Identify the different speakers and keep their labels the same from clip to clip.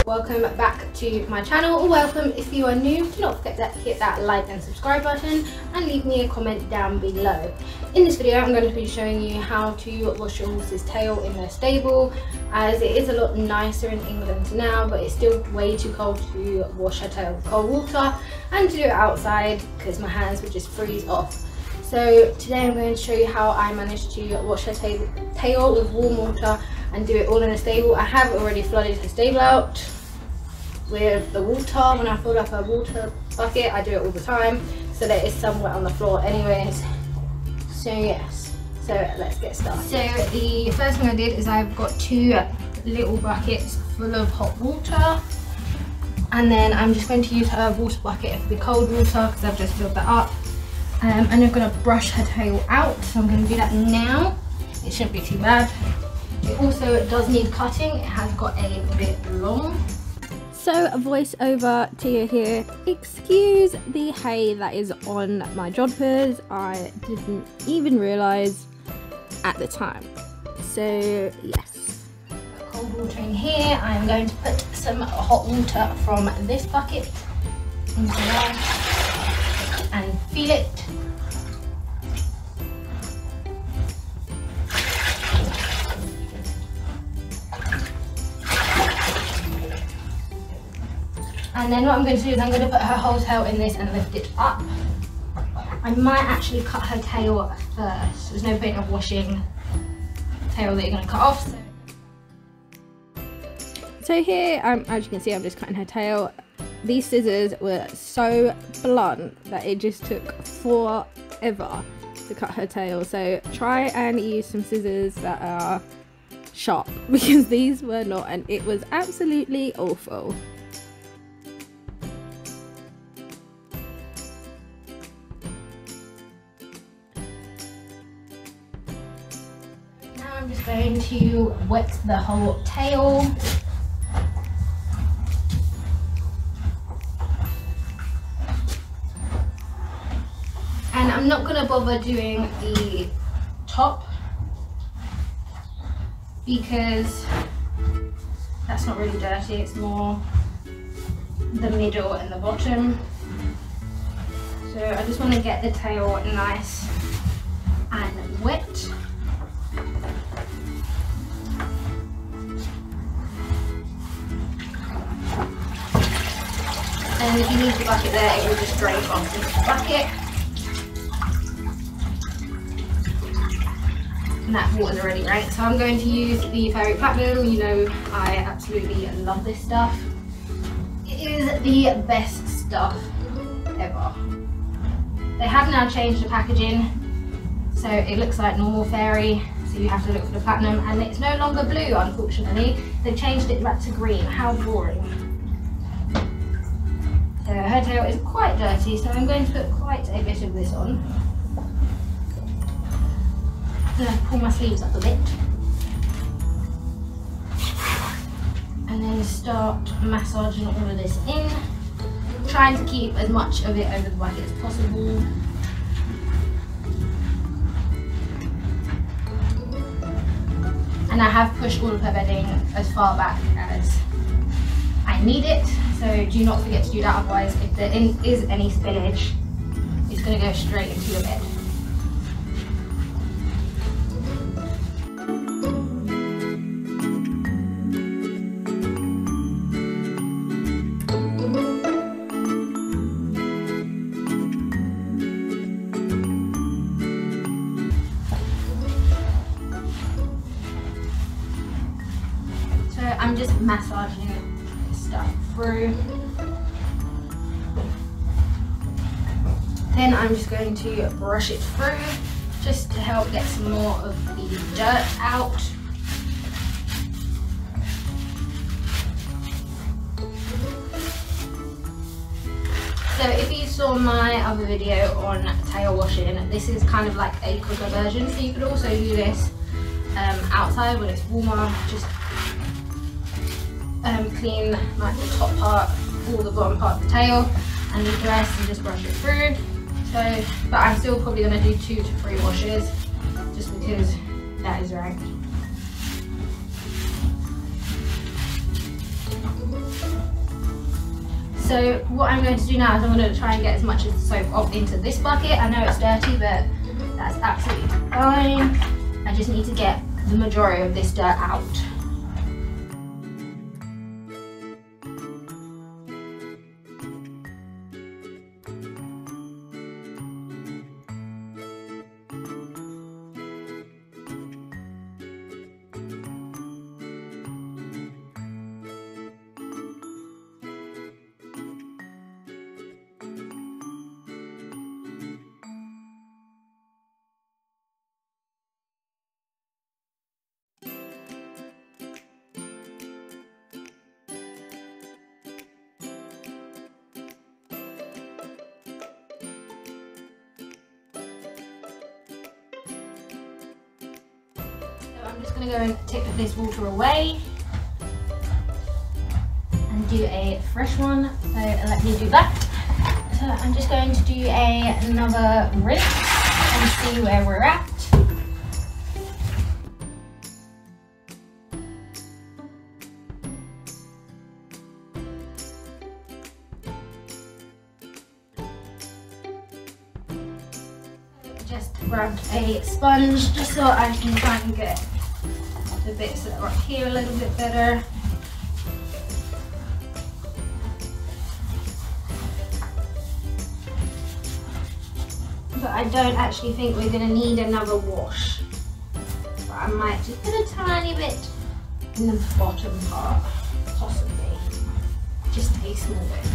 Speaker 1: Welcome back to my channel, or welcome if you are new. Do not forget to hit that like and subscribe button and leave me a comment down below. In this video I'm going to be showing you how to wash your horse's tail in their stable, as it is a lot nicer in England now, but it's still way too cold to wash her tail with cold water and to do it outside because my hands would just freeze off. So today I'm going to show you how I managed to wash her tail with warm water and do it all in the stable. I have already flooded her stable out with the water. When I fill up a water bucket, I do it all the time, so there is some wet on the floor anyways. So yes, so let's get started. So the first thing I did is I've got 2 little buckets full of hot water, and then I'm just going to use her water bucket for the cold water because I've just filled that up. And I'm going to brush her tail out, so I'm going to do that now. It shouldn't be too bad. It also does need cutting, it has got a bit long.
Speaker 2: So a voice over to you here. Excuse the hay that is on my jodhpurs. I didn't even realise at the time. So yes.
Speaker 1: Cold water in here. I'm going to put some hot water from this bucket into there and feel it. And then what I'm going to do is I'm going to put her whole tail in this and lift it up. I might actually cut her tail first. There's no point of washing tail that you're going to cut off.
Speaker 2: So here, as you can see, I'm just cutting her tail. These scissors were so blunt that it just took forever to cut her tail. So try and use some scissors that are sharp, because these were not, and it was absolutely awful.
Speaker 1: I'm just going to wet the whole tail. And I'm not going to bother doing the top because that's not really dirty, it's more the middle and the bottom. So I just want to get the tail nice and wet. And if you leave the bucket there, it will just drain off into the bucket. And that water's already rank. So I'm going to use the Fairy Platinum. You know, I absolutely love this stuff. It is the best stuff ever. They have now changed the packaging, so it looks like normal Fairy. So you have to look for the Platinum, and it's no longer blue, unfortunately. They changed it back to green. How boring. So her tail is quite dirty, so I'm going to put quite a bit of this on. I'm going to pull my sleeves up a bit. And then start massaging all of this in. Trying to keep as much of it over the bucket as possible. And I have pushed all of her bedding as far back as I need it. So do not forget to do that, otherwise if there is any spillage, it's going to go straight into your bed. So I'm just massaging stuff through. Then I'm just going to brush it through just to help get some more of the dirt out. So if you saw my other video on tail washing, this is kind of like a quicker version. So you could also do this outside when it's warmer. Just clean like the top part or the bottom part of the tail and leave the rest and just brush it through. So, but I'm still probably going to do 2 to 3 washes just because that is ranked. So what I'm going to do now is I'm going to try and get as much of the soap off into this bucket. I know it's dirty, but that's absolutely fine. I just need to get the majority of this dirt out. I'm just going to go and tip this water away and do a fresh one, so let me do that. So I'm just going to do another rinse and see where we're at. Just grabbed a sponge just so I can try and get the bits that are up here a little bit better. But I don't actually think we're going to need another wash. But I might just put a tiny bit in the bottom part, possibly. Just a small bit.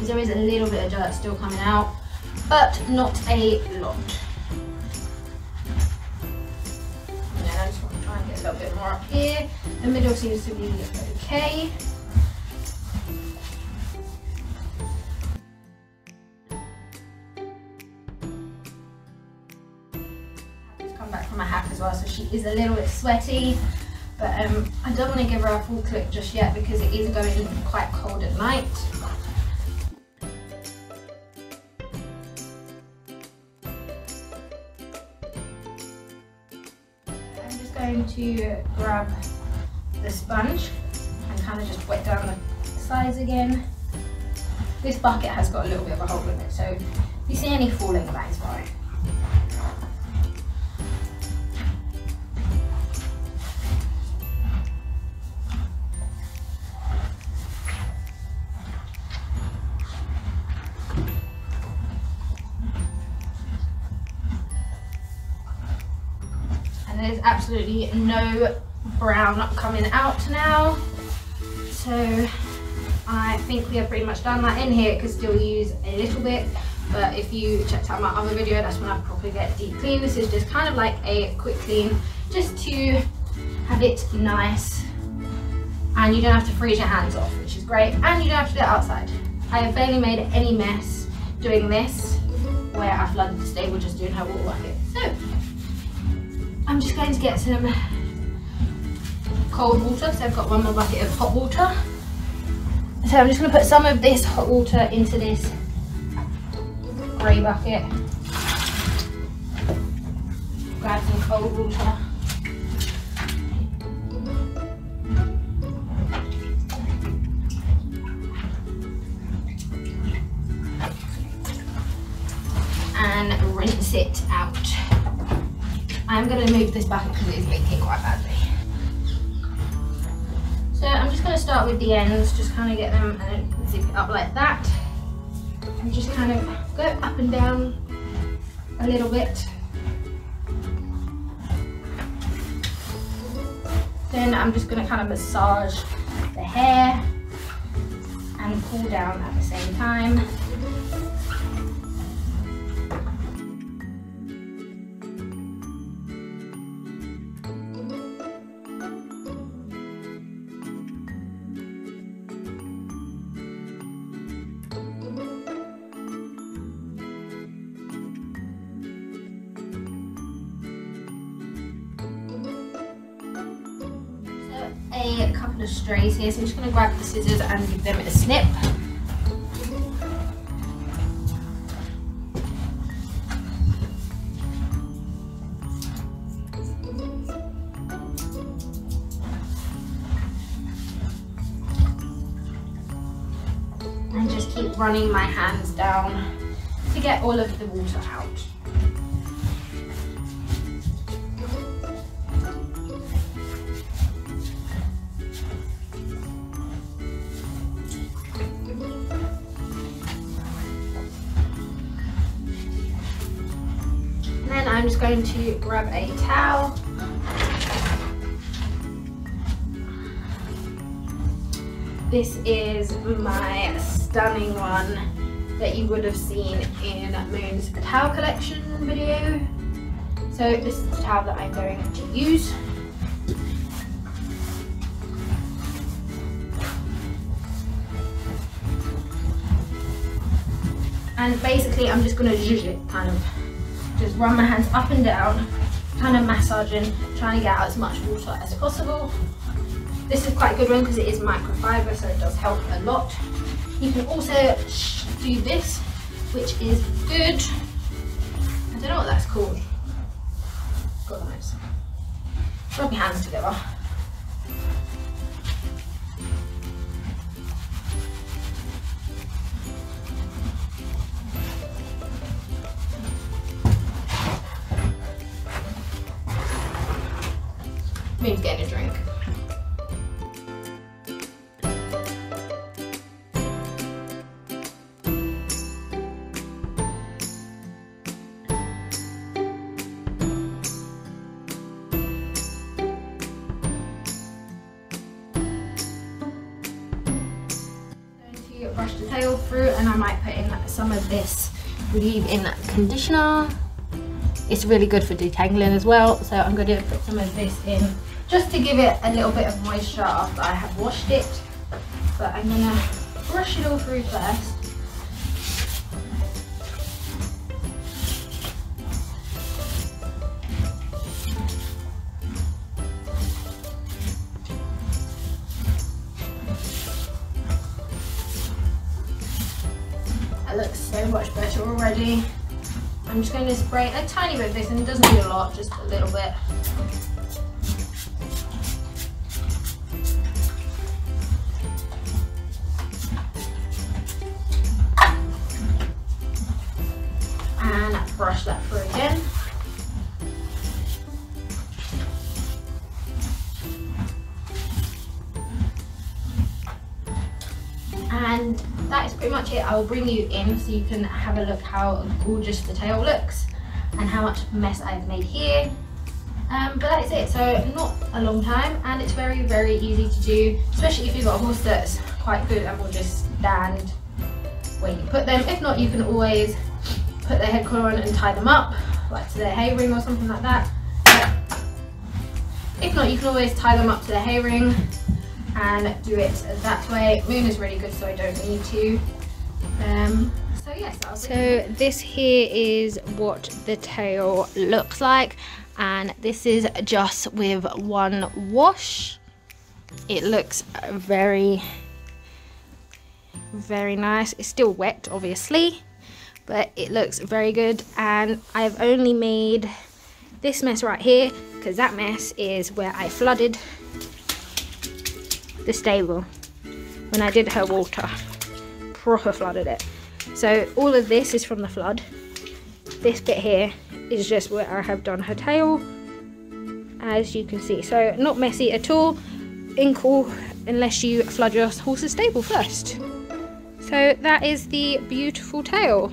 Speaker 1: There is a little bit of dirt still coming out, but not a lot. And then I just want to try and get a little bit more up here. The middle seems to be okay. I've just come back from my hack as well, so she is a little bit sweaty. But I don't want to give her a full clip just yet because it is going quite cold at night. Going to grab the sponge and kind of just wet down the sides again. This bucket has got a little bit of a hole in it, so if you see any falling, that is fine. There's absolutely no brown coming out now, so I think we are pretty much done. Like in here it could still use a little bit, but if you checked out my other video, that's when I probably get deep clean. This is just kind of like a quick clean, just to have it nice, and you don't have to freeze your hands off, which is great, and you don't have to do it outside. I have barely made any mess doing this where I flooded the stable just doing her water bucket. So I'm just going to get some cold water, so I've got one more bucket of hot water. So I'm just going to put some of this hot water into this grey bucket. Grab some cold water. And rinse it out. I'm going to move this bucket because it is leaking quite badly. So I'm just going to start with the ends, just kind of get them and zip it up like that. And just kind of go up and down a little bit. Then I'm just going to kind of massage the hair and pull down at the same time. couple of strays here, so I'm just going to grab the scissors and give them a snip. And just keep running my hands down to get all of the water out. And then I'm just going to grab a towel. This is my stunning one that you would have seen in Moon's towel collection video. So this is the towel that I'm going to use. And basically I'm just going to zhuzh it, kind of just run my hands up and down, kind of massaging, trying to get out as much water as possible. This is quite a good one because it is microfiber, so it does help a lot. You can also do this, which is good. I don't know what that's called. God knows. Rub your hands together. Moon's getting a drink. Brush the tail through, and I might put in some of this leave-in conditioner. It's really good for detangling as well, so I'm going to put some of this in just to give it a little bit of moisture after I have washed it. But I'm going to brush it all through first. That looks so much better already. I'm just going to spray a tiny bit of this, and it doesn't do a lot, just a little bit. And brush that through again. And that is pretty much it. I will bring you in so you can have a look how gorgeous the tail looks and how much mess I've made here. But that is it. So not a long time, and it's very, very easy to do, especially if you've got a horse that's quite good and will just stand where you put them. If not, you can always put their head collar on and tie them up, like to their hay ring or something like that. If not, you can always tie them up to the hay ring and do it that way. Moon is really good, so I don't need to. So yes, so this here is what the tail looks like, and this is just with one wash. It looks very, very nice. It's still wet, obviously, but it looks very good. And I've only made this mess right here because that mess is where I flooded the stable when I did her water. Proper flooded it. So all of this is from the flood. This bit here is just where I have done her tail, as you can see. So not messy at all, cool, unless you flood your horse's stable first. So that is the beautiful tail.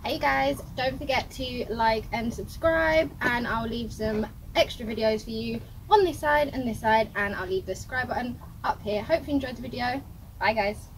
Speaker 1: Hey guys, don't forget to like and subscribe, and I'll leave some extra videos for you on this side and this side, and I'll leave the subscribe button up here. Hope you enjoyed the video. Bye guys.